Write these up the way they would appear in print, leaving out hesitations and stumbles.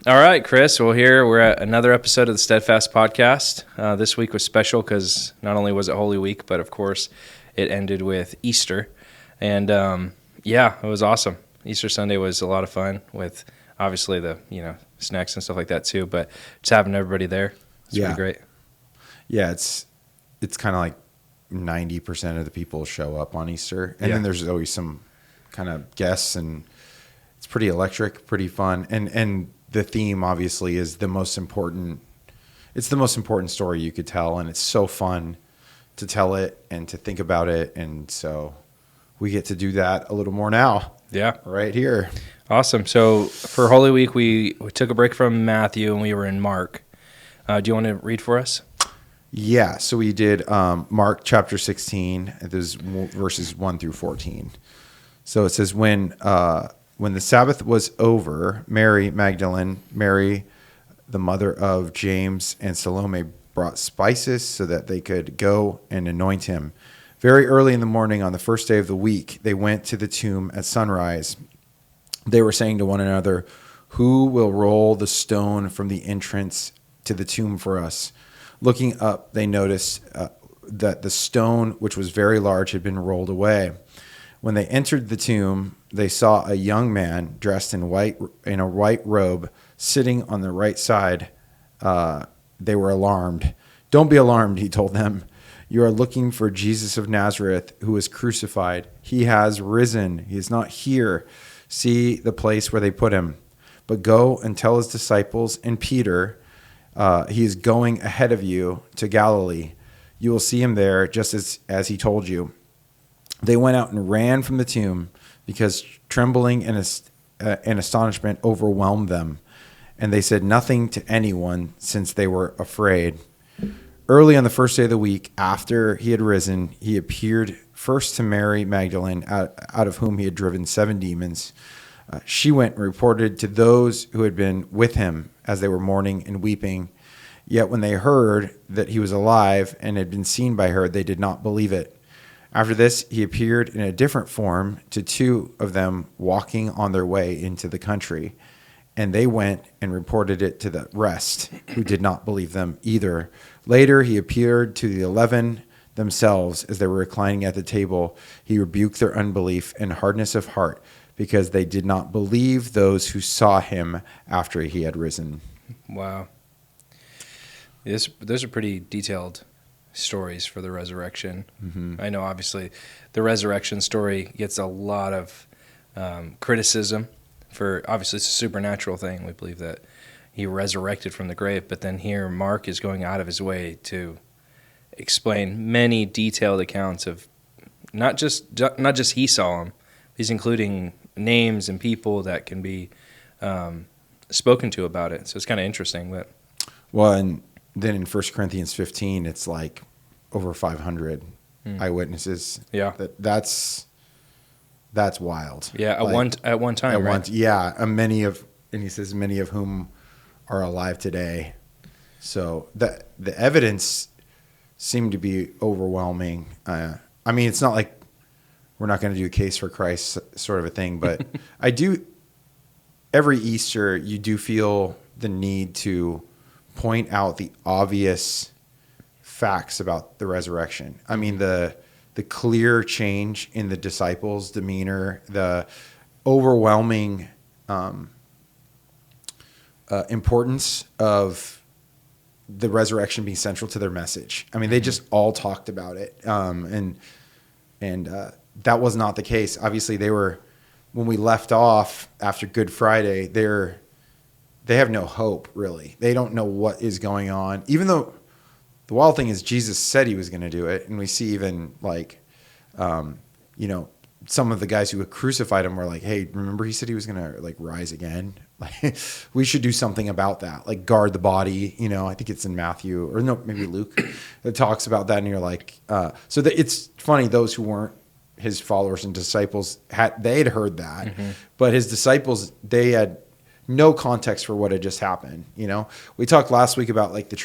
All right, Chris. Well, here we're at another episode of the Steadfast Podcast. This week was special because not only was it Holy Week, but of course it ended with Easter. And it was awesome. Easter Sunday was a lot of fun with obviously the snacks and stuff like that too. But just having everybody there, it's pretty great. Yeah, it's kind of like 90% of the people show up on Easter, and then there's always some kind of guests, and it's pretty electric, pretty fun, and the theme obviously is the most important. It's the most important story you could tell, and it's so fun to tell it and to think about it, and so we get to do that a little more now. Yeah, right here. Awesome. So for Holy Week, we took a break from Matthew and we were in Mark. Do you want to read for us? Yeah, so we did Mark chapter 16, there's verses 1 through 14. So it says, when the Sabbath was over, Mary Magdalene, Mary, the mother of James, and Salome brought spices so that they could go and anoint him. Very early in the morning on the first day of the week, they went to the tomb at sunrise. They were saying to one another, "Who will roll the stone from the entrance to the tomb for us?" Looking up, they noticed that the stone, which was very large, had been rolled away. When they entered the tomb, they saw a young man dressed in a white robe sitting on the right side. They were alarmed. "Don't be alarmed," he told them. "You are looking for Jesus of Nazareth, who was crucified. He has risen. He is not here. See the place where they put him. But go and tell his disciples and Peter, he is going ahead of you to Galilee. You will see him there, just as he told you." They went out and ran from the tomb because trembling and astonishment overwhelmed them. And they said nothing to anyone since they were afraid. Early on the first day of the week, after he had risen, he appeared first to Mary Magdalene, out of whom he had driven 7 demons. She went and reported to those who had been with him as they were mourning and weeping. Yet when they heard that he was alive and had been seen by her, they did not believe it. After this, he appeared in a different form to 2 of them walking on their way into the country. And they went and reported it to the rest, who did not believe them either. Later, he appeared to the 11 themselves as they were reclining at the table. He rebuked their unbelief and hardness of heart, because they did not believe those who saw him after he had risen. Wow. Those are pretty detailed stories for the resurrection. Mm-hmm. I know, obviously, the resurrection story gets a lot of criticism for, obviously, it's a supernatural thing. We believe that he resurrected from the grave, but then here Mark is going out of his way to explain many detailed accounts of not just he saw him. He's including names and people that can be spoken to about it. So it's kind of interesting. But well, and then in 1 Corinthians 15, it's like over 500 eyewitnesses. Yeah, that's wild. Yeah, at one time, right? And he says many of whom are alive today. So the evidence seemed to be overwhelming. I mean, it's not like we're not going to do a case for Christ sort of a thing, but every Easter, you do feel the need to point out the obvious facts about the resurrection. I mean, the clear change in the disciples' demeanor, the overwhelming importance of the resurrection being central to their message. I mean, they just all talked about it, and that was not the case. Obviously, when we left off after Good Friday, they have no hope, really. They don't know what is going on, even though the wild thing is Jesus said he was going to do it, and we see even some of the guys who had crucified him were like, "Hey, remember he said he was going to rise again? Like, we should do something about that. Like, guard the body." I think it's in Matthew, or no, maybe Luke, that talks about that. And you're like, it's funny. Those who weren't his followers and disciples had heard that, but his disciples, they had no context for what had just happened. We talked last week about the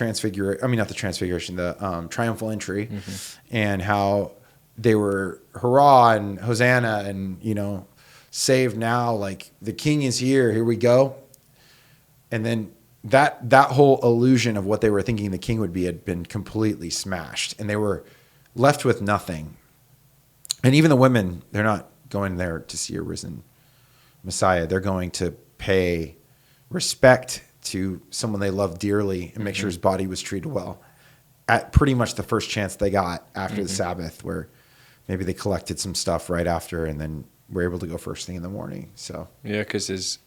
triumphal entry, and how they were hurrah and hosanna and saved now, like the king is here we go. And then that whole illusion of what they were thinking the king would be had been completely smashed, and they were left with nothing. And even the women, they're not going there to see a risen Messiah. They're going to pay respect to someone they love dearly and make sure his body was treated well at pretty much the first chance they got after the Sabbath, where maybe they collected some stuff right after and then were able to go first thing in the morning. So Yeah, because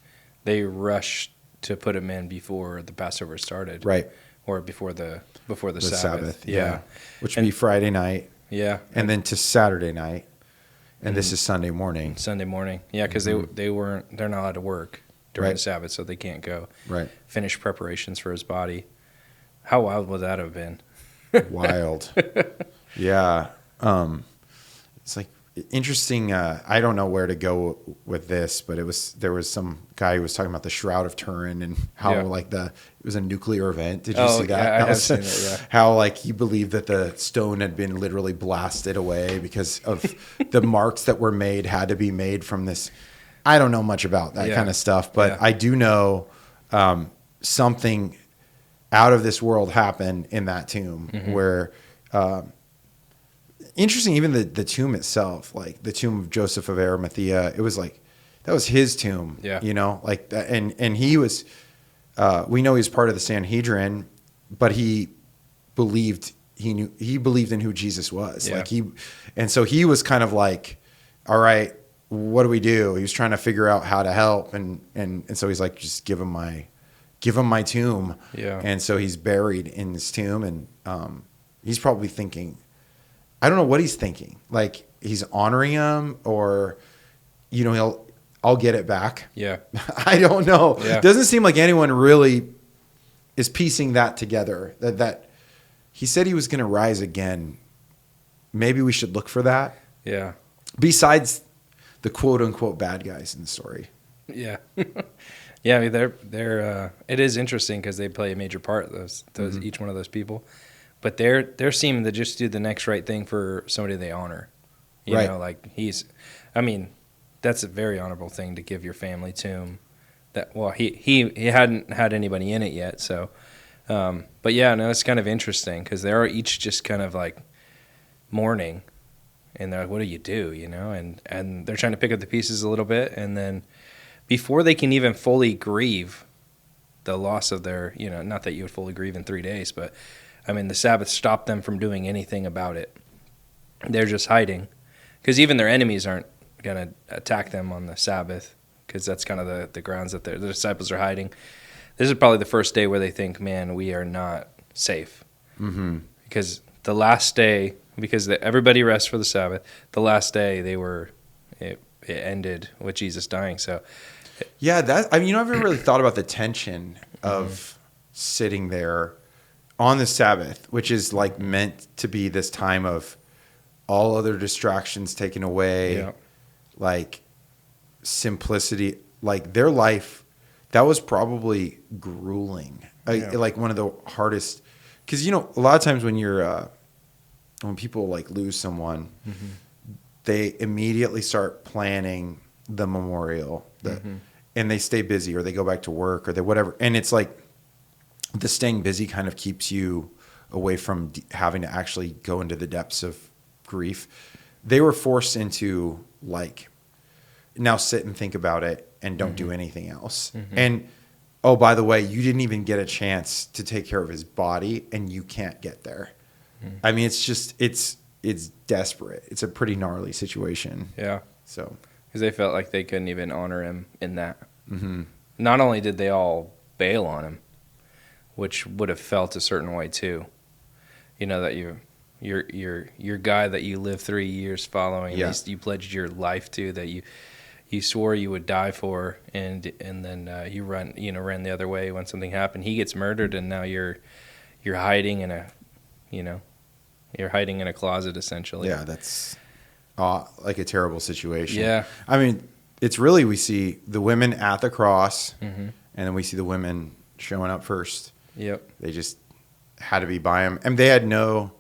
they rushed to put him in before the Passover started. right. Or before the Sabbath. Sabbath. Yeah. Which would be Friday night. Yeah. And then to Saturday night. And this is Sunday morning. Sunday morning. Yeah, because they're not allowed to work during the Sabbath, so they can't go finish preparations for his body. How wild would that have been? Wild. Yeah. It's like interesting. I don't know where to go with this, but there was some guy who was talking about the Shroud of Turin and how it was a nuclear event. Did you see that? Yeah, I have seen it, yeah. How he believed that the stone had been literally blasted away because of the marks that were made had to be made from this. I don't know much about that kind of stuff, but I do know something out of this world happened in that tomb where interesting, even the tomb itself, like the tomb of Joseph of Arimathea, it was like that was his tomb. Yeah. Like that, and he was we know he's part of the Sanhedrin, but he believed in who Jesus was. Yeah. And so he was kind of like, all right, what do we do? He was trying to figure out how to help, and so he's like, just give him my tomb. Yeah. And so he's buried in this tomb, and he's probably thinking, I don't know what he's thinking. Like he's honoring him, or I'll get it back. Yeah. I don't know. Yeah. It doesn't seem like anyone really is piecing that together. That he said he was going to rise again. Maybe we should look for that. Yeah. Besides the quote unquote bad guys in the story. Yeah. Yeah, I mean, they're it is interesting because they play a major part, those each one of those people. But they're seeming to just do the next right thing for somebody they honor. You know, like that's a very honorable thing to give your family tomb. He hadn't had anybody in it yet, so. But yeah, no, it's kind of interesting because they are each just kind of like mourning, and they're like, "What do you do?" And they're trying to pick up the pieces a little bit, and then before they can even fully grieve the loss of their, not that you would fully grieve in 3 days, but the Sabbath stopped them from doing anything about it. They're just hiding because even their enemies aren't going to attack them on the Sabbath because that's kind of the grounds that the disciples are hiding. This is probably the first day where they think, man, we are not safe. Mm-hmm. Because the last day, everybody rests for the Sabbath, the last day it ended with Jesus dying. So, yeah, I've never really thought about the tension of sitting there on the Sabbath, which is like meant to be this time of all other distractions taken away, like simplicity, like their life. That was probably grueling, like one of the hardest. Because a lot of times when when people like lose someone, they immediately start planning the memorial, and they stay busy, or they go back to work, or they whatever. And it's like the staying busy kind of keeps you away from having to actually go into the depths of grief. They were forced into like, now sit and think about it and don't do anything else. And oh, by the way, you didn't even get a chance to take care of his body, and you can't get there. It's just it's desperate. It's a pretty gnarly situation. Yeah. So because they felt like they couldn't even honor him in that. Not only did they all bail on him, which would have felt a certain way too. That your guy that you lived 3 years following, you pledged your life to, that you swore you would die for, and then you ran the other way when something happened. He gets murdered, and now you're hiding in a closet essentially. Yeah, that's like a terrible situation. Yeah. It's really, we see the women at the cross, and then we see the women showing up first. Yep. They just had to be by him. And they had no,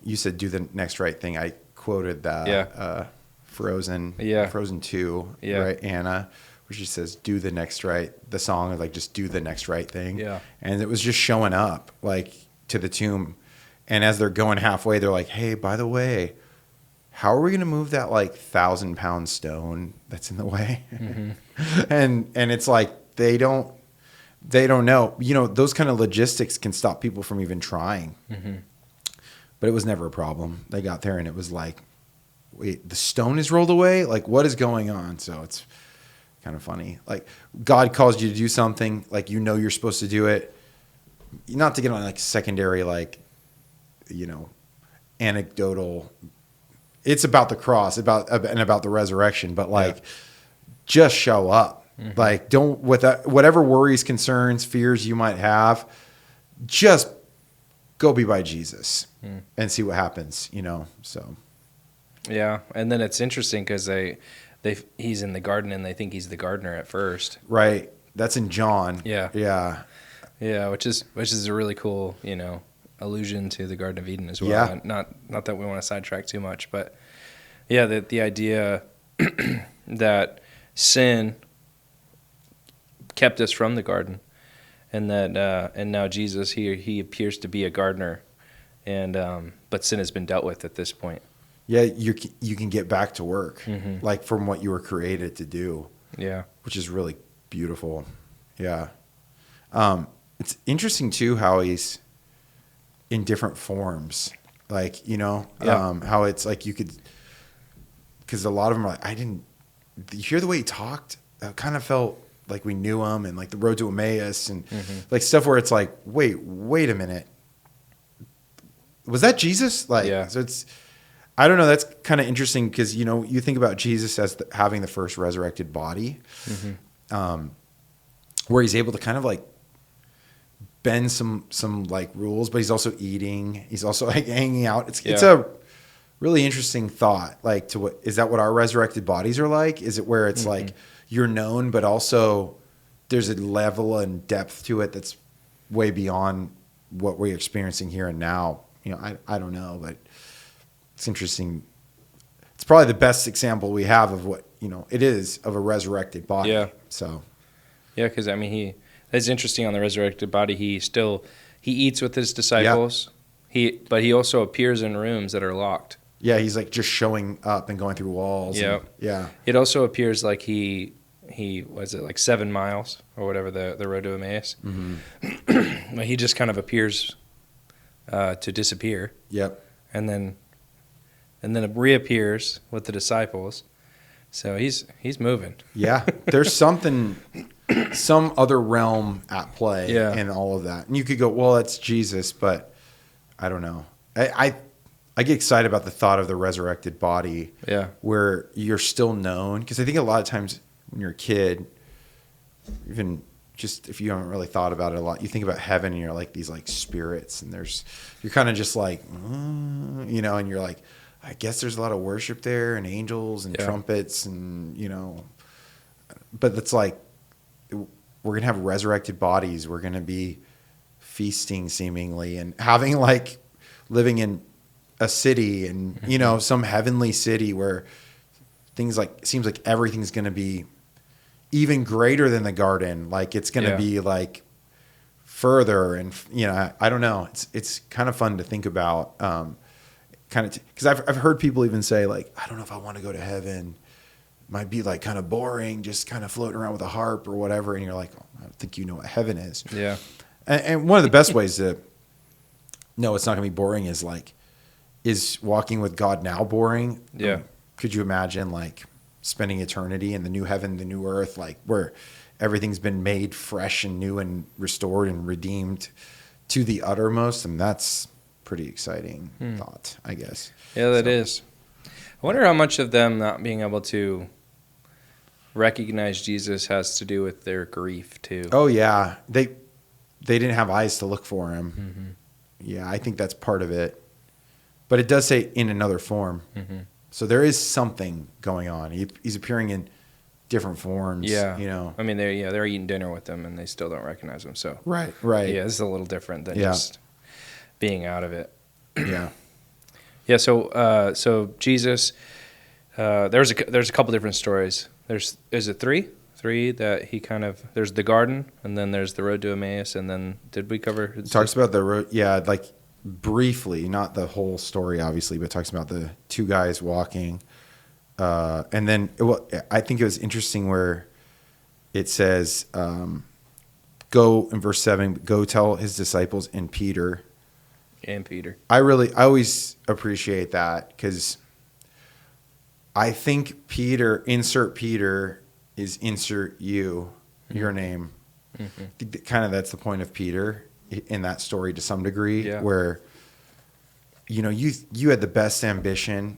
you said do the next right thing. I quoted that Frozen 2, right? Anna, where she says, "Do the next right." The song of like just do the next right thing. Yeah. And it was just showing up like to the tomb, and as they're going halfway, they're like, "Hey, by the way, how are we going to move that like 1,000-pound stone that's in the way?" Mm-hmm. and it's like they don't know. You know, those kind of logistics can stop people from even trying. Mm-hmm. But it was never a problem. They got there and it was like, wait, the stone is rolled away? Like, what is going on? So it's kind of funny. Like, God calls you to do something, like, you know you're supposed to do it. Not to get on like secondary, like, you know, anecdotal. It's about the cross, about the resurrection, but like, just show up. Mm-hmm. Like, don't, whatever worries, concerns, fears you might have, just go be by Jesus and see what happens, you know. So yeah, and then it's interesting because he's in the garden and they think he's the gardener at first, right? That's in John. Yeah, which is a really cool, you know, allusion to the Garden of Eden as well. Yeah. And not that we want to sidetrack too much, but yeah, the idea that sin kept us from the garden. And that, and now Jesus, he appears to be a gardener, and but sin has been dealt with at this point. Yeah, you can get back to work, like from what you were created to do. Yeah, which is really beautiful. Yeah, it's interesting too how he's in different forms, like, you know, how it's like you could, because a lot of them are like, you hear the way he talked? I kind of felt like we knew him, and like the road to Emmaus and like stuff where it's like, wait a minute. Was that Jesus? Like, so it's, I don't know. That's kind of interesting because, you know, you think about Jesus as having the first resurrected body, where he's able to kind of like bend some like rules, but he's also eating. He's also like hanging out. It's a really interesting thought. Like, is that what our resurrected bodies are like? Is it where it's like, you're known, but also there's a level and depth to it that's way beyond what we're experiencing here and now. You know, I don't know, but it's interesting. It's probably the best example we have of what, you know, it is of a resurrected body. Yeah. So. Yeah, because I mean, it's interesting on the resurrected body. He eats with his disciples. Yeah. But he also appears in rooms that are locked. Yeah, he's like just showing up and going through walls. Yeah. Yeah. It also appears like he was it like 7 miles or whatever the road to Emmaus. Mm-hmm. He just kind of appears to disappear. Yep. And then it reappears with the disciples. So he's moving. Yeah. There's some other realm at play in all of that. And you could go, well, that's Jesus, but I don't know. I get excited about the thought of the resurrected body, where you're still known. Because I think a lot of times when you're a kid, even just if you haven't really thought about it a lot, you think about heaven and you're like these like spirits, and you're kind of just like, you know, and you're like, I guess there's a lot of worship there and angels and trumpets and, you know, but it's like, we're going to have resurrected bodies. We're going to be feasting seemingly and having like living in a city and, you know, some heavenly city where things like, seems like everything's going to be even greater than the garden. Like it's going to be like further. And, you know, I don't know. It's kind of fun to think about, because I've heard people even say like, I don't know if I want to go to heaven. Might be like kind of boring, just kind of floating around with a harp or whatever. And you're like, oh, I don't think you know what heaven is. Yeah. And one of the best ways to know it's not going to be boring is walking with God now boring? Yeah. Could you imagine like spending eternity in the new heaven, the new earth, like where everything's been made fresh and new and restored and redeemed to the uttermost? And that's pretty exciting thought, I guess. Yeah, that is. I wonder how much of them not being able to recognize Jesus has to do with their grief too. Oh yeah. They didn't have eyes to look for him. Mm-hmm. Yeah, I think that's part of it. But it does say in another form. Mm-hmm. So there is something going on. He's appearing in different forms. Yeah. You know. I mean, they're eating dinner with him and they still don't recognize him. So Right. Yeah, this is a little different than just being out of it. Yeah. Yeah. So Jesus, there's a couple different stories. Is it 3? 3 that he kind of, there's the garden, and then there's the road to Emmaus, and then did we cover? It talks about the road, like briefly, not the whole story, obviously, but it talks about the 2 guys walking. And then I think it was interesting where it says, go in verse 7, go tell his disciples and Peter. And Peter. I always appreciate that, because I think Peter is insert you, your name. Mm-hmm. I think kind of that's the point of Peter in that story to some degree, where, you had the best ambition.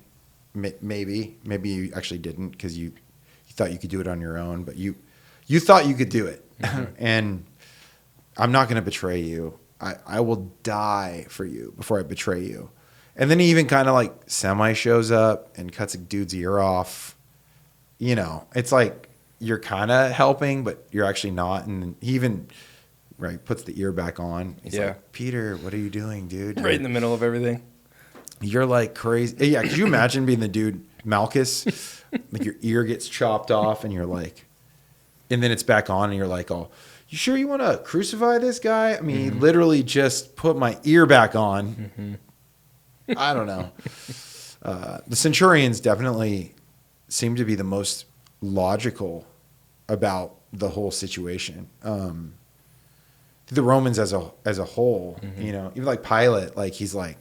Maybe you actually didn't, because you thought you could do it on your own, but you thought you could do it. Mm-hmm. And I'm not going to betray you. I will die for you before I betray you. And then he even kind of like semi shows up and cuts a dude's ear off. It's like you're kind of helping, but you're actually not. And he even puts the ear back on. He's like, Peter, what are you doing, dude? Right in the middle of everything. You're like crazy. Yeah, could you imagine being the dude, Malchus? Like your ear gets chopped off and you're like, and then it's back on and you're like, oh, you sure you want to crucify this guy? I mean, he literally just put my ear back on. Mm-hmm. I don't know. The centurions definitely seem to be the most logical about the whole situation. The Romans as a whole, even like Pilate, like he's like,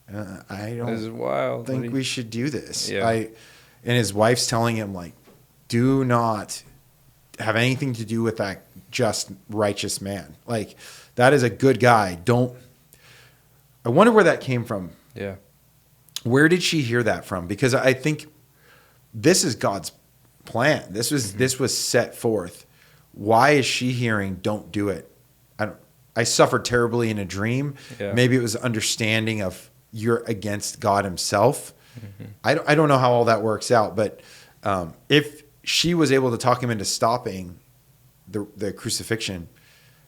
I don't this is wild. think we should do this. Yeah. And his wife's telling him, like, do not have anything to do with that just righteous man. Like, that is a good guy. I wonder where that came from. Yeah. Where did she hear that from? Because I think this is God's plan. This was set forth. Why is she hearing, don't do it? I suffered terribly in a dream. Yeah. Maybe it was understanding of you're against God himself. Mm-hmm. I don't know how all that works out, but if she was able to talk him into stopping the crucifixion,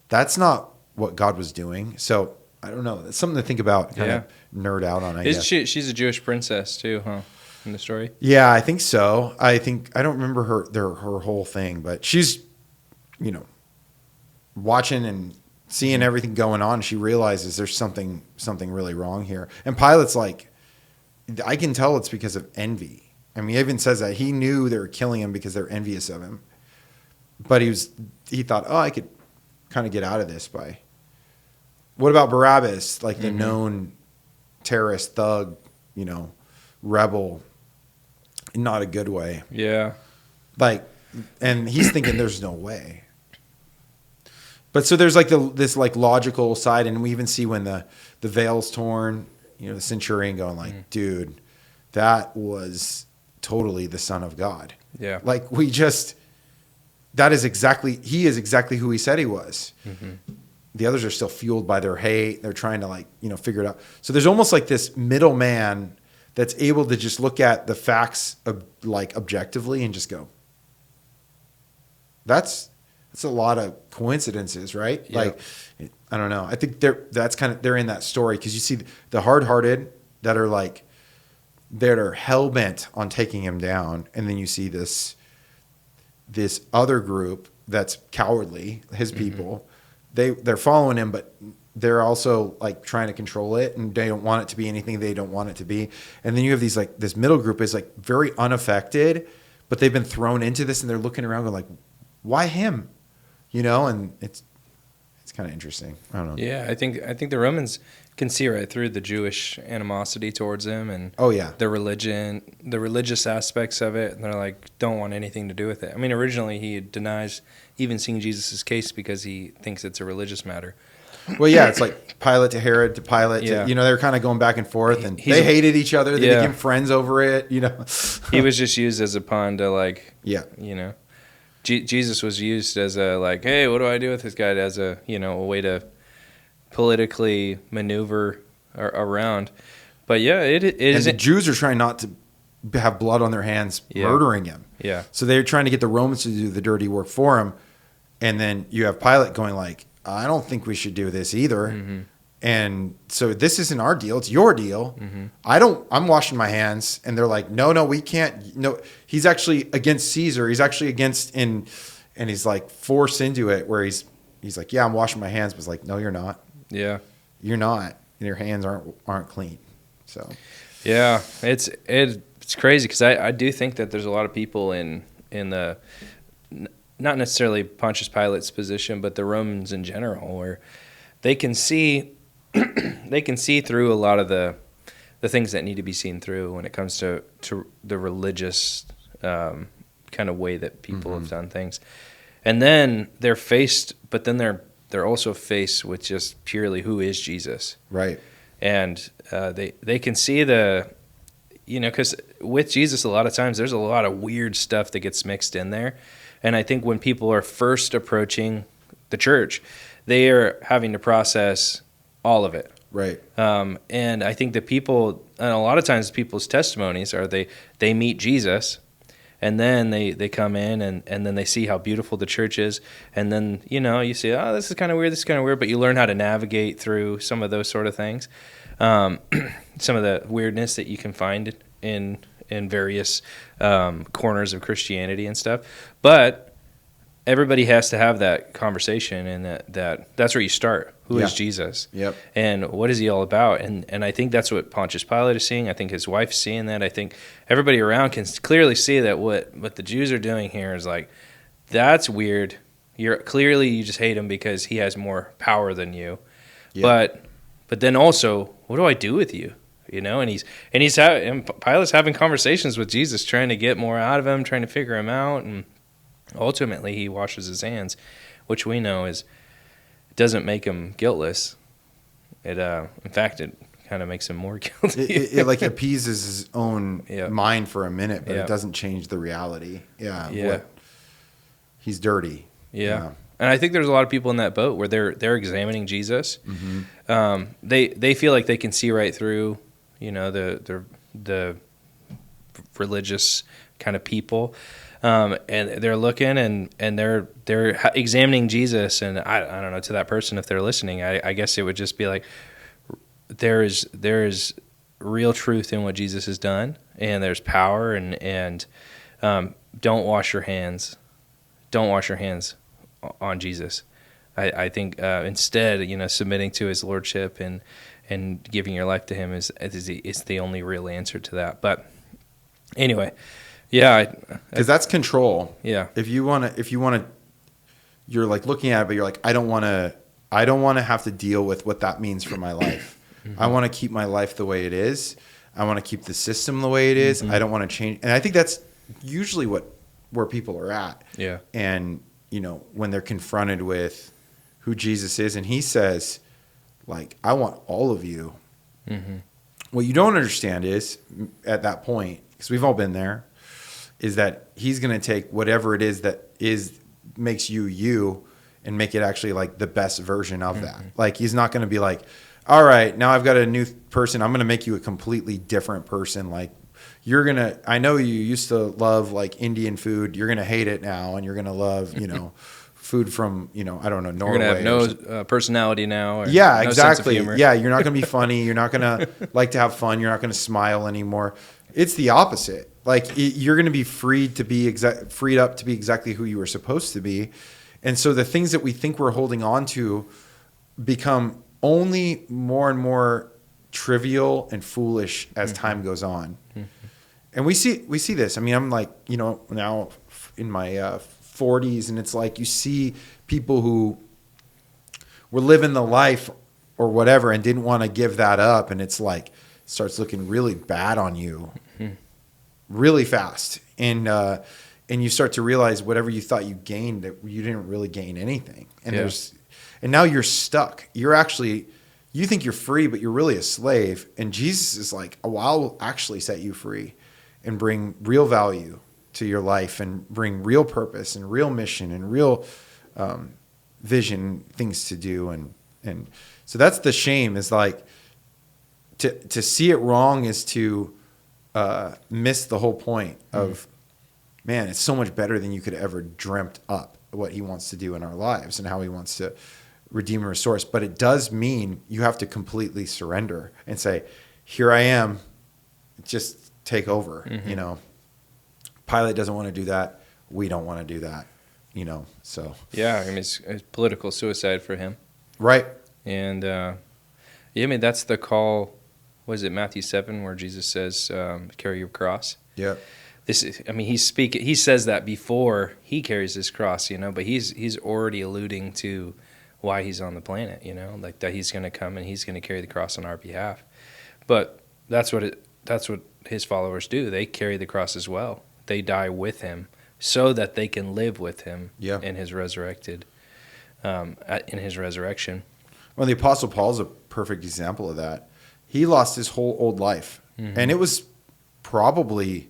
that's not what God was doing. So I don't know. It's something to think about, kind of nerd out on, I guess. She's a Jewish princess too, huh? In the story? Yeah, I think so. I don't remember her whole thing, but she's, watching and seeing everything going on. She realizes there's something really wrong here. And Pilate's like, I can tell it's because of envy. I mean, he even says that he knew they were killing him because they're envious of him. But he thought, oh, I could kind of get out of this by. What about Barabbas, like the known terrorist thug, rebel, in not a good way. Yeah. Like, and he's thinking there's no way. But so there's like this like logical side, and we even see when the veil's torn, the centurion going like, dude, that was totally the Son of God. Yeah. Like he is exactly who he said he was. Mm-hmm. The others are still fueled by their hate. They're trying to figure it out. So there's almost like this middleman that's able to just look at the facts objectively and just go, that's a lot of coincidences, right? Yeah. Like, I don't know. I think they're in that story, because you see the hard-hearted that are hell bent on taking him down, and then you see this other group that's cowardly, his people. They're following him, but they're also like trying to control it, and they don't want it to be anything they don't want it to be. And then you have this middle group is like very unaffected, but they've been thrown into this, and they're looking around going like, why him? And it's kind of interesting. I don't know. Yeah, I think the Romans can see right through the Jewish animosity towards him, and the religion, the religious aspects of it, and they're like, don't want anything to do with it. I mean, originally he denies even seeing Jesus' case because he thinks it's a religious matter. Well, yeah, it's like Pilate to Herod to Pilate. Yeah. They're kind of going back and forth, and they hated each other. They became friends over it. He was just used as a pawn to Jesus was used as a hey, what do I do with this guy? As a a way to politically maneuver around. But the Jews are trying not to have blood on their hands, murdering him. Yeah. So they're trying to get the Romans to do the dirty work for him, and then you have Pilate going like, I don't think we should do this either. Mm-hmm. And so this isn't our deal. It's your deal. I'm washing my hands. And they're like, no, we can't. No, he's actually against Caesar. He's actually against, and he's like forced into it where he's like, yeah, I'm washing my hands. But it's like, no, you're not. Yeah. You're not. Your hands aren't clean. So, yeah, it's crazy because I do think that there's a lot of people in the, not necessarily Pontius Pilate's position, but the Romans in general, where they can see through a lot of the things that need to be seen through when it comes to the religious kind of way that people have done things. And then they're also faced with just purely who is Jesus. right. And they can see because with Jesus, a lot of times there's a lot of weird stuff that gets mixed in there. And I think when people are first approaching the church, they are having to process all of it. Right. And I think and a lot of times people's testimonies are they meet Jesus, and then they come in and then they see how beautiful the church is. And then, you say, oh, this is kind of weird, but you learn how to navigate through some of those sort of things. Some of the weirdness that you can find in various corners of Christianity and stuff. But everybody has to have that conversation, and that's where you start. Who is Jesus? Yep. And what is he all about? And I think that's what Pontius Pilate is seeing. I think his wife's seeing that. I think everybody around can clearly see that what the Jews are doing here is like, that's weird. You just hate him because he has more power than you. Yep. But then also, what do I do with you? And Pilate's having conversations with Jesus, trying to get more out of him, trying to figure him out, and ultimately he washes his hands, which we know doesn't make him guiltless. In fact, it kind of makes him more guilty. It like appeases his own mind for a minute, but Yep. it doesn't change the reality. Yeah. He's dirty. Yeah. And I think there's a lot of people in that boat where they're examining Jesus. They feel like they can see right through, the religious kind of people, and they're looking and they're examining Jesus. And I don't know, to that person, if they're listening, I guess it would just be like, there is real truth in what Jesus has done, and there's power, and don't wash your hands. Don't wash your hands on Jesus. I think instead, submitting to his lordship and giving your life to him is the only real answer to that. But anyway, because that's control. Yeah. If you want to, you're like looking at it, but you're like, I don't want to have to deal with what that means for my life. I want to keep my life the way it is. I want to keep the system the way it is. I don't want to change. And I think that's usually where people are at. Yeah. And when they're confronted with who Jesus is, and he says, like, I want all of you. What you don't understand is, at that point, because we've all been there, is that he's going to take whatever it is that makes you and make it actually like the best version of that. Like, he's not going to be like, all right, now I've got a new person. I'm going to make you a completely different person. Like, I know you used to love like Indian food. You're going to hate it now. And you're going to love, food from, I don't know, Norway. You're going to have no personality now. Or yeah, no exactly. Sense of humor. Yeah, you're not going to be funny. You're not going to like to have fun. You're not going to smile anymore. It's the opposite. Like, you're going to be freed up to be exactly who you were supposed to be. And so the things that we think we're holding on to become only more and more trivial and foolish as time goes on. And we see this. I mean, I'm like, now in my 40s, and it's like you see people who were living the life or whatever and didn't want to give that up, and it's like it starts looking really bad on you really fast. And you start to realize whatever you thought you gained, that you didn't really gain anything. And and now you're stuck. You think you're free, but you're really a slave. And Jesus is like, oh, I'll actually set you free and bring real value to your life and bring real purpose and real mission and real vision, things to do. And so that's the shame, is like to see it wrong is to miss the whole point of, man, it's so much better than you could ever dreamt up what he wants to do in our lives and how he wants to redeem and restore us. But it does mean you have to completely surrender and say, here I am, just take over. Pilate doesn't want to do that. We don't want to do that, so. Yeah, I mean, it's political suicide for him. Right. And, I mean, that's the call, was it Matthew 7, where Jesus says, carry your cross? Yeah. He says that before he carries his cross, but he's already alluding to why he's on the planet, like that he's going to come and he's going to carry the cross on our behalf. But that's what his followers do. They carry the cross as well. They die with him so that they can live with him in his resurrection. Well, the Apostle Paul is a perfect example of that. He lost his whole old life, and it was probably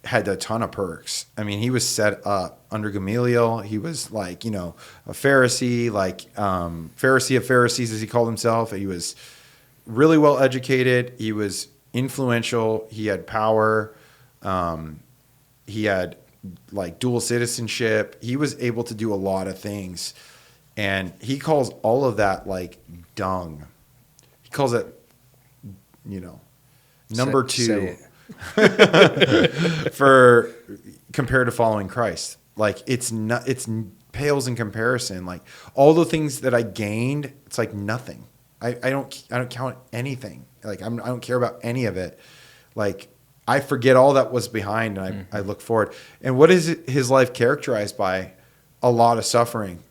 had a ton of perks. I mean, he was set up under Gamaliel. He was like, a Pharisee, Pharisee of Pharisees, as he called himself. He was really well educated. He was influential. He had power. He had like dual citizenship. He was able to do a lot of things. And he calls all of that like dung. He calls it, number two for compared to following Christ. Like it's pales in comparison. Like all the things that I gained, it's like nothing. I don't count anything. Like I don't care about any of it. Like I forget all that was behind, and I look forward. And what is his life characterized by? A lot of suffering.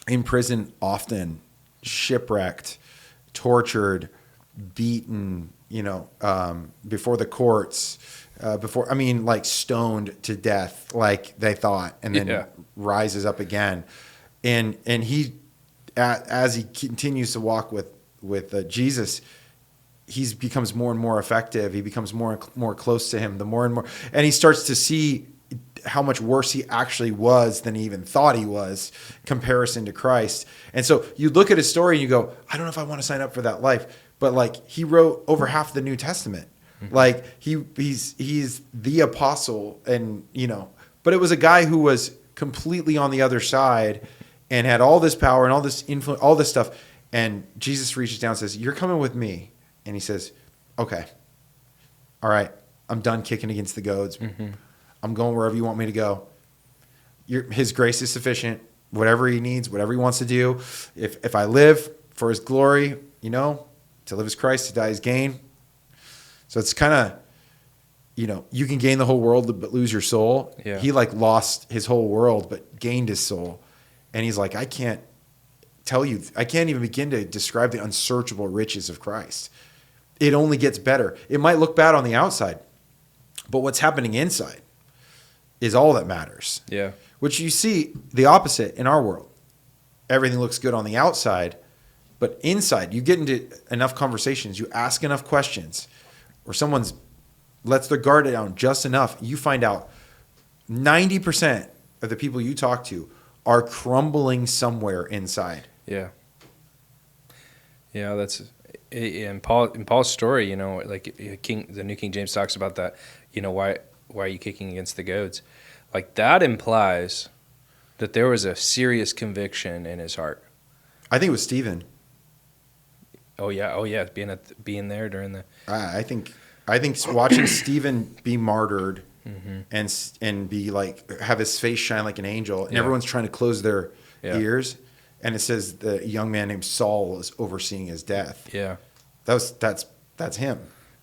In prison often, shipwrecked, tortured, beaten, before the courts, stoned to death, like they thought, and then rises up again. And he, as he continues to walk with Jesus, he becomes more and more effective. He becomes more and more close to him, the more and more, and he starts to see how much worse he actually was than he even thought he was, comparison to Christ. And so you look at his story and you go, I don't know if I want to sign up for that life. But like he wrote over half the New Testament. Like he's the apostle, and but it was a guy who was completely on the other side and had all this power and all this influence, all this stuff. And Jesus reaches down and says, you're coming with me. And he says, okay, all right, I'm done kicking against the goads. I'm going wherever you want me to go. His grace is sufficient. Whatever he needs, whatever he wants to do. If I live for his glory, to live as Christ, to die as gain. So it's kind of, you can gain the whole world but lose your soul. Yeah. He like lost his whole world but gained his soul. And he's like, I can't even begin to describe the unsearchable riches of Christ. It only gets better. It might look bad on the outside, but what's happening inside is all that matters. Yeah. Which you see the opposite in our world. Everything looks good on the outside, but inside, you get into enough conversations, you ask enough questions, or someone lets their guard down just enough, you find out 90% of the people you talk to are crumbling somewhere inside. Yeah. Yeah, that's in Paul's story, like the New King James talks about that, why are you kicking against the goads? Like that implies that there was a serious conviction in his heart. I think it was Stephen. Oh yeah, being there during the. I think watching Stephen be martyred and be like have his face shine like an angel, and everyone's trying to close their ears, and it says the young man named Saul was overseeing his death. Yeah, that's him.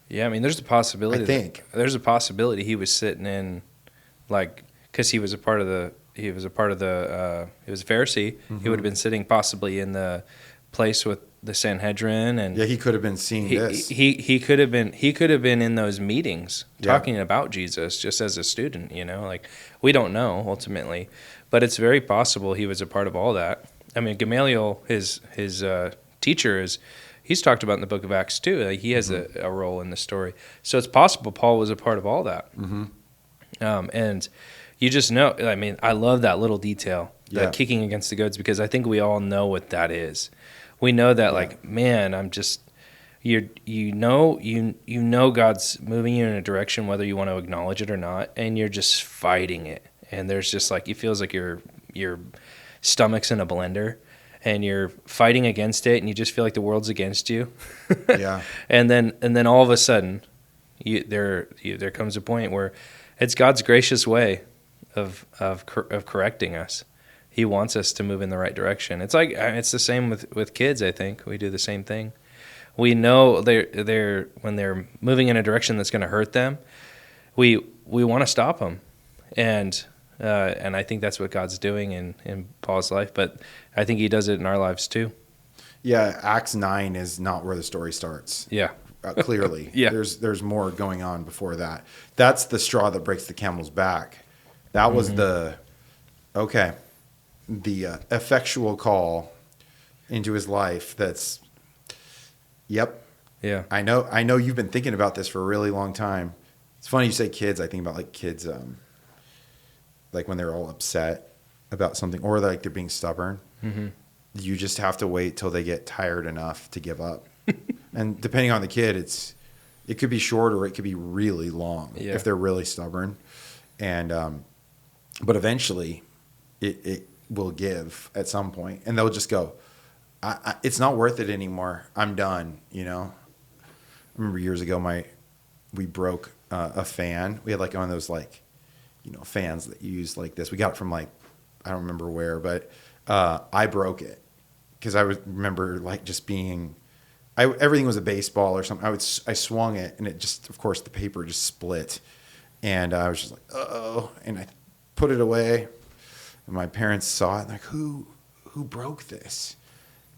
Yeah, I mean, there's a possibility. I think there's a possibility he was sitting in, like, because he was a Pharisee. He was a Pharisee. He would have been sitting possibly in the place with the Sanhedrin, and he could have been seeing this. He could have been in those meetings talking about Jesus just as a student. Like we don't know ultimately, but it's very possible he was a part of all that. I mean, Gamaliel, his teacher he's talked about in the book of Acts too. Like he has a role in the story. So it's possible Paul was a part of all that. And you just know, I mean, I love that little detail, that kicking against the goads, because I think we all know what that is. We know that like, man, I'm just, you know God's moving you in a direction, whether you want to acknowledge it or not, and you're just fighting it. And there's just like, it feels like your stomach's in a blender. and you're fighting against it, and you just feel like the world's against you. Yeah. And then all of a sudden, there comes a point where it's God's gracious way of correcting us. He wants us to move in the right direction. It's like it's the same with kids. I think we do the same thing. We know they're when they're moving in a direction that's going to hurt them. We want to stop them, and I think that's what God's doing in Paul's life. But I think He does it in our lives too. Yeah, Acts 9 is not where the story starts. Yeah. Clearly. Yeah. There's more going on before that. That's the straw that breaks the camel's back. That was the effectual call into his life. That's, yep. Yeah. I know you've been thinking about this for a really long time. It's funny you say kids. I think about like kids, like when they're all upset about something or like they're being stubborn. Mm-hmm. You just have to wait till they get tired enough to give up. And depending on the kid, it could be short or it could be really long if they're really stubborn. And but eventually, it will give at some point, and they'll just go, "It's not worth it anymore. I'm done." You know. I remember years ago, we broke a fan. We had like one of those like, fans that you use like this. We got it from like I don't remember where, but I broke it because I remember like just being. Everything was a baseball or something. I swung it, and it just, of course, the paper just split, and I was just like, oh, and I put it away, and my parents saw it, and like, who broke this?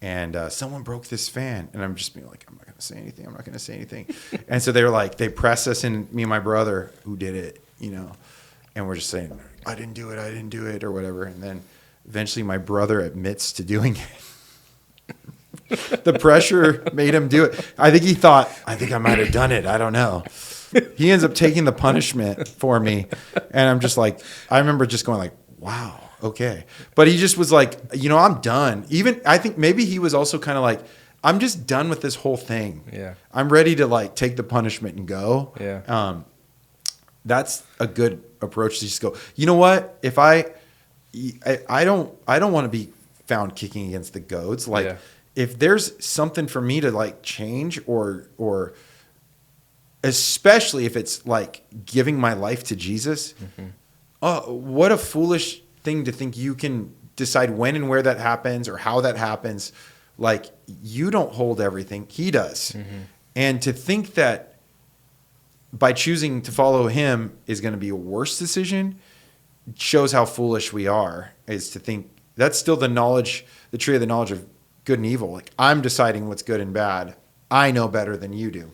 And someone broke this fan, and I'm just being like, I'm not going to say anything. I'm not going to say anything. And so they were like, they pressed us, and me and my brother, who did it, and we're just saying, I didn't do it, or whatever. And then eventually, my brother admits to doing it. The pressure made him do it. I think he thought, I think I might have done it. I don't know. He ends up taking the punishment for me. And I'm just like, I remember just going like, wow, okay. But he just was like, I'm done. Even, I think maybe he was also kind of like, I'm just done with this whole thing. Yeah. I'm ready to like take the punishment and go. Yeah. That's a good approach to just go, you know what? If I don't want to be found kicking against the goads. Like, if there's something for me to like change or especially if it's like giving my life to Jesus, what a foolish thing to think you can decide when and where that happens or how that happens. Like, you don't hold everything. He does. And to think that by choosing to follow him is going to be a worse decision shows how foolish we are, is to think that's still the tree of the knowledge of good and evil. Like, I'm deciding what's good and bad. I know better than you do.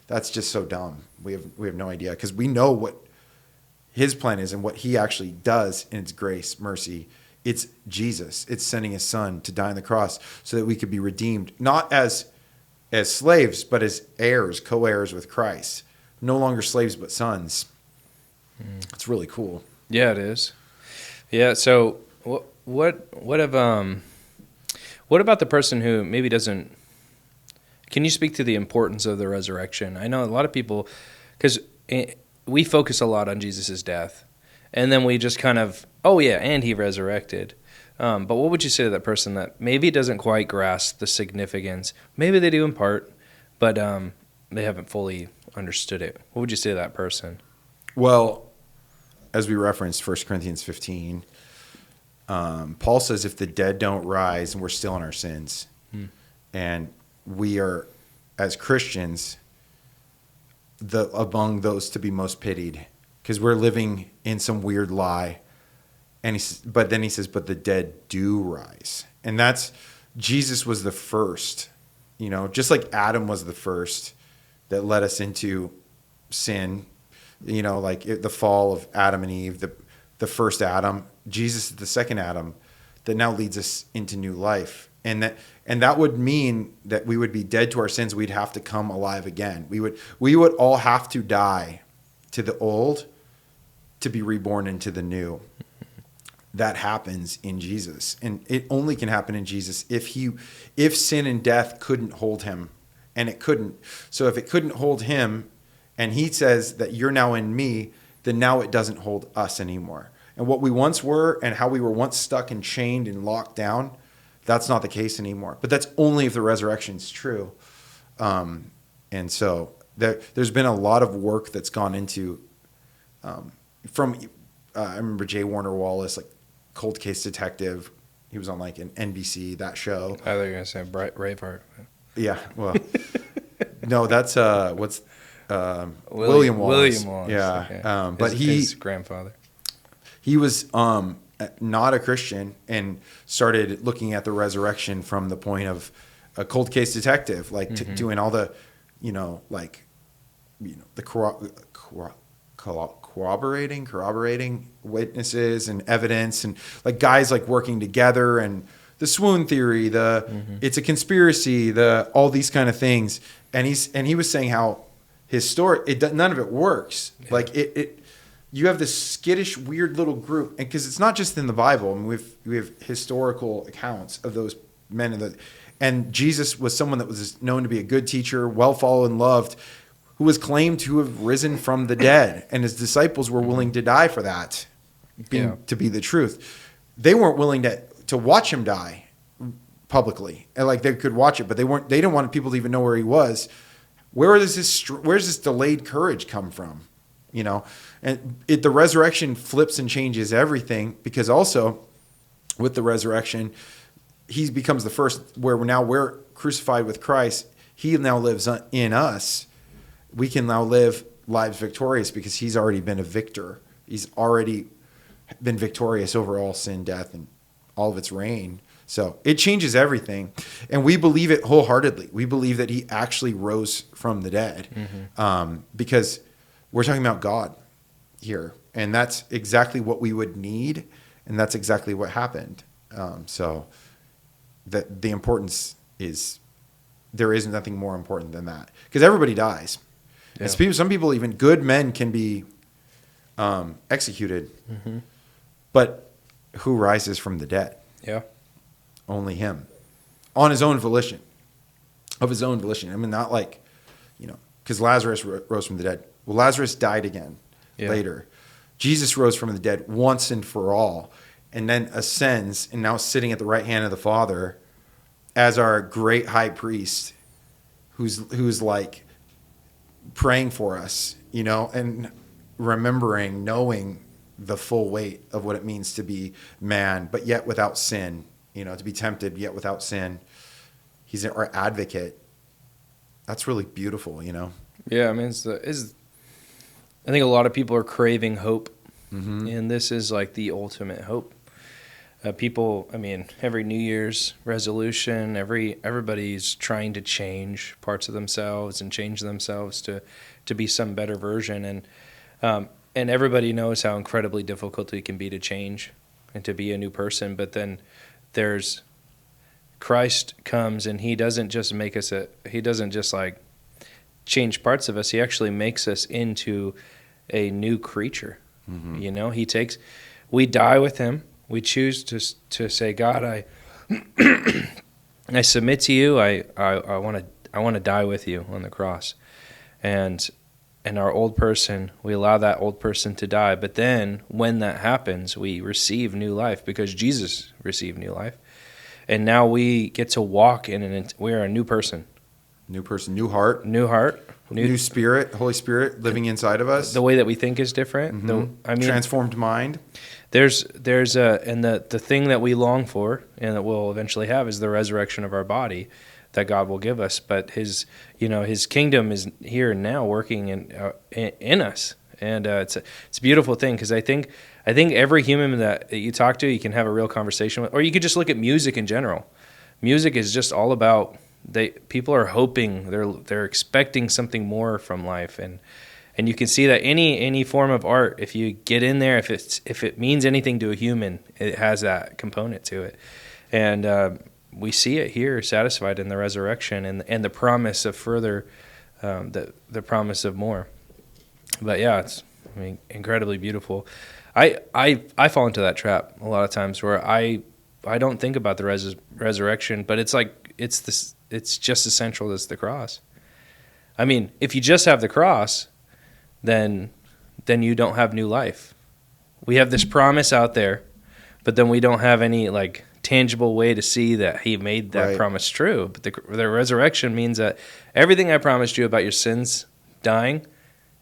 That's just so dumb. We have no idea, because we know what his plan is and what he actually does in its grace, mercy. It's Jesus. It's sending his son to die on the cross so that we could be redeemed, not as slaves, but as heirs, co-heirs with Christ. No longer slaves, but sons. It's really cool. Yeah, it is. Yeah. So what about the person who maybe doesn't? Can you speak to the importance of the resurrection? I know a lot of people, because we focus a lot on Jesus' death, and then we just kind of, oh yeah, and he resurrected. But what would you say to that person that maybe doesn't quite grasp the significance? Maybe they do in part, but they haven't fully understood it. What would you say to that person? Well, as we referenced 1 Corinthians 15, Paul says if the dead don't rise, and we're still in our sins, and we are, as Christians, among those to be most pitied, because we're living in some weird lie. And but then he says, but the dead do rise. And that's, Jesus was the first, just like Adam was the first that led us into sin, like the fall of Adam and Eve, the first Adam. Jesus is the second Adam that now leads us into new life. And that would mean that we would be dead to our sins. We'd have to come alive again. We would all have to die to the old to be reborn into the new. That happens in Jesus. And it only can happen in Jesus if sin and death couldn't hold him. And it couldn't. So if it couldn't hold him, and he says that you're now in me, then now it doesn't hold us anymore. And what we once were and how we were once stuck and chained and locked down, that's not the case anymore. But that's only if the resurrection is true. And so there's been a lot of work that's gone into I remember J. Warner Wallace, like Cold Case Detective. He was on like an NBC, that show. I thought you were going to say Braveheart. Yeah, well, no, that's William Wallace. William Wallace. Yeah, Okay. But his grandfather. He was not a Christian and started looking at the resurrection from the point of a cold case detective, like doing all the, the corroborating witnesses and evidence, and like guys like working together, and the swoon theory, it's a conspiracy, all these kind of things. And he was saying how his story, none of it works. Yeah. Like you have this skittish, weird little group, and because it's not just in the Bible. I mean, we have historical accounts of those men, and Jesus was someone that was known to be a good teacher, well followed and loved, who was claimed to have risen from the dead, and his disciples were willing to die for that, to be the truth. They weren't willing to watch him die publicly, and like they could watch it, but they didn't want people to even know where he was. Where's this delayed courage come from? And the resurrection flips and changes everything, because also with the resurrection, he becomes the first where we're crucified with Christ. He now lives in us. We can now live lives victorious because he's already been a victor. He's already been victorious over all sin, death, and all of its reign. So it changes everything. And we believe it wholeheartedly. We believe that he actually rose from the dead, because we're talking about God here. And that's exactly what we would need. And that's exactly what happened. So the importance is, there is nothing more important than that, because everybody dies. Yeah. And some people, even good men, can be executed. But who rises from the dead? Yeah. Only him. On his own volition. Of his own volition. I mean, not like, because Lazarus rose from the dead. Well, Lazarus died again later. Jesus rose from the dead once and for all, and then ascends, and now sitting at the right hand of the Father as our great high priest, who's like praying for us, and remembering, knowing the full weight of what it means to be man, but yet without sin, to be tempted, yet without sin. He's our advocate. That's really beautiful, Yeah, I mean, I think a lot of people are craving hope, and this is like the ultimate hope. People, I mean, every New Year's resolution, everybody's trying to change parts of themselves and change themselves to be some better version, and everybody knows how incredibly difficult it can be to change and to be a new person. But then there's Christ comes, and he doesn't just make us he doesn't just like change parts of us. He actually makes us into a new creature. We die with him. We choose to say, God, I submit to you. I want to die with you on the cross, and our old person, we allow that old person to die. But then when that happens, we receive new life, because Jesus received new life, and now we get to walk we are a new person. New person, new heart, new spirit, Holy Spirit living inside of us. The way that we think is different. Transformed mind. And the thing that we long for and that we'll eventually have is the resurrection of our body that God will give us. But his kingdom is here and now working in us, and it's a beautiful thing, because I think every human that you talk to, you can have a real conversation with, or you could just look at music in general. Music is just all about people are hoping, they're expecting something more from life, and you can see that any form of art, if you get in there, if it means anything to a human, it has that component to it, and we see it here satisfied in the resurrection and the promise of further, the promise of more. But yeah, it's incredibly beautiful. I fall into that trap a lot of times where I don't think about the resurrection, but it's like it's just as central as the cross. I mean, if you just have the cross, then you don't have new life. We have this promise out there, but then we don't have any like tangible way to see that he made that Right. promise true. But the resurrection means that everything I promised you about your sins dying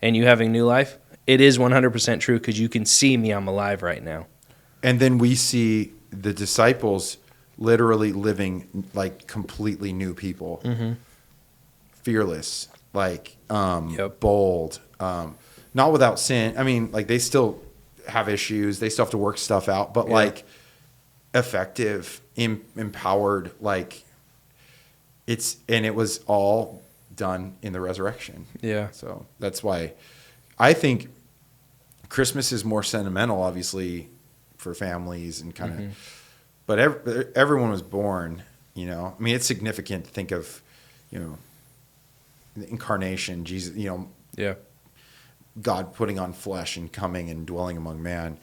and you having new life, it is 100% true because you can see me. I'm alive right now. And then we see the disciples literally living like completely new people, fearless, like bold, not without sin. I mean, like they still have issues, they still have to work stuff out, but like effective, empowered, like it was all done in the resurrection. Yeah. So that's why I think Christmas is more sentimental, obviously, for families and kind of, but everyone was born, you know. I mean, it's significant to think of, you know, the incarnation, Jesus, you know, God putting on flesh and coming and dwelling among man.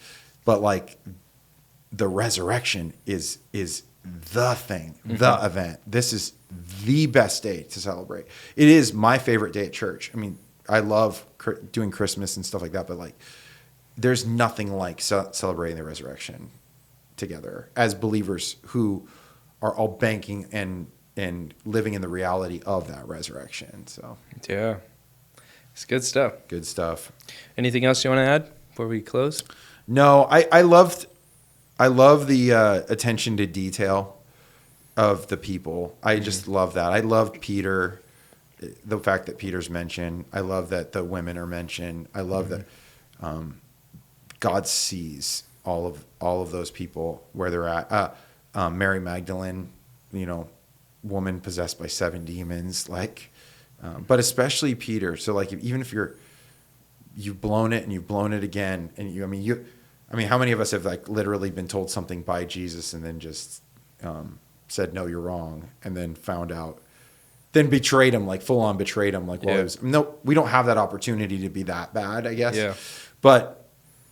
But like the resurrection is the thing, the event. This is the best day to celebrate. It is my favorite day at church. I mean, I love doing Christmas and stuff like that, but like there's nothing like celebrating the resurrection together as believers who are all banking and living in the reality of that resurrection. So Yeah. It's good stuff. good stuff. Anything else you want to add before we close? No, I love the attention to detail of the people. I just love that. I love Peter, the fact that Peter's mentioned. I love that the women are mentioned. I love that God sees all of those people where they're at. Mary Magdalene, you know, woman possessed by 7 demons, like, but especially Peter. So like, even if you've blown it and you've blown it again, and I mean, how many of us have like literally been told something by Jesus and then just said, no, you're wrong, and then found out, then betrayed him, like full on betrayed him. Like, well, no, we don't have that opportunity to be that bad, I guess. Yeah. But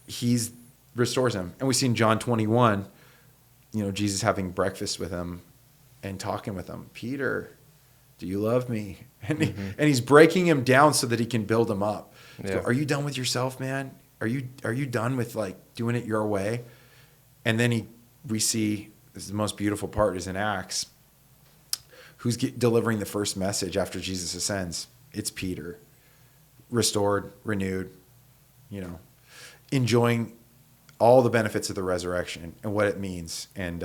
he's restores him. And we see in John 21, you know, Jesus having breakfast with him and talking with him. Peter, do you love me? And he's breaking him down so that he can build him up. Yeah. So, are you done with yourself, man? Are you done with like doing it your way? And then we see, this is the most beautiful part, is in Acts, who's delivering the first message after Jesus ascends. It's Peter, restored, renewed, you know, enjoying all the benefits of the resurrection and what it means. And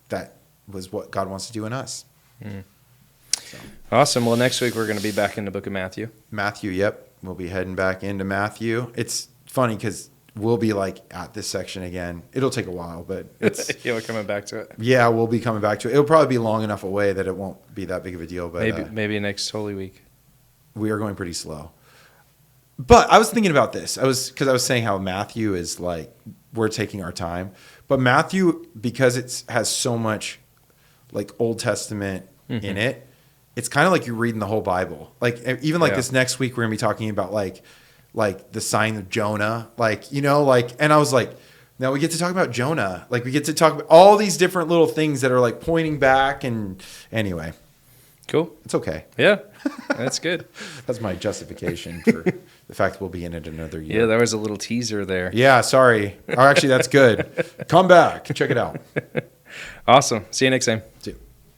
that was what God wants to do in us. So. Awesome. Well, next week we're going to be back in the book of Matthew. Matthew, yep. We'll be heading back into Matthew. It's funny because we'll be like at this section again. It'll take a while, but it's we're coming back to it. Yeah, we'll be coming back to it. It'll probably be long enough away that it won't be that big of a deal. But maybe next Holy Week. We are going pretty slow. But I was thinking about this. Because I was saying how Matthew is like, we're taking our time. But Matthew, because it has so much like Old Testament in it, it's kind of like you're reading the whole Bible. Like even like this next week, we're going to be talking about like the sign of Jonah, like, you know, like, and I was like, now we get to talk about Jonah. Like we get to talk about all these different little things that are like pointing back. And anyway, cool. It's okay. Yeah, that's good. That's my justification for the fact that we'll be in it another year. Yeah, there was a little teaser there. Yeah, sorry. Oh, actually, that's good. Come back. Check it out. Awesome. See you next time. See you.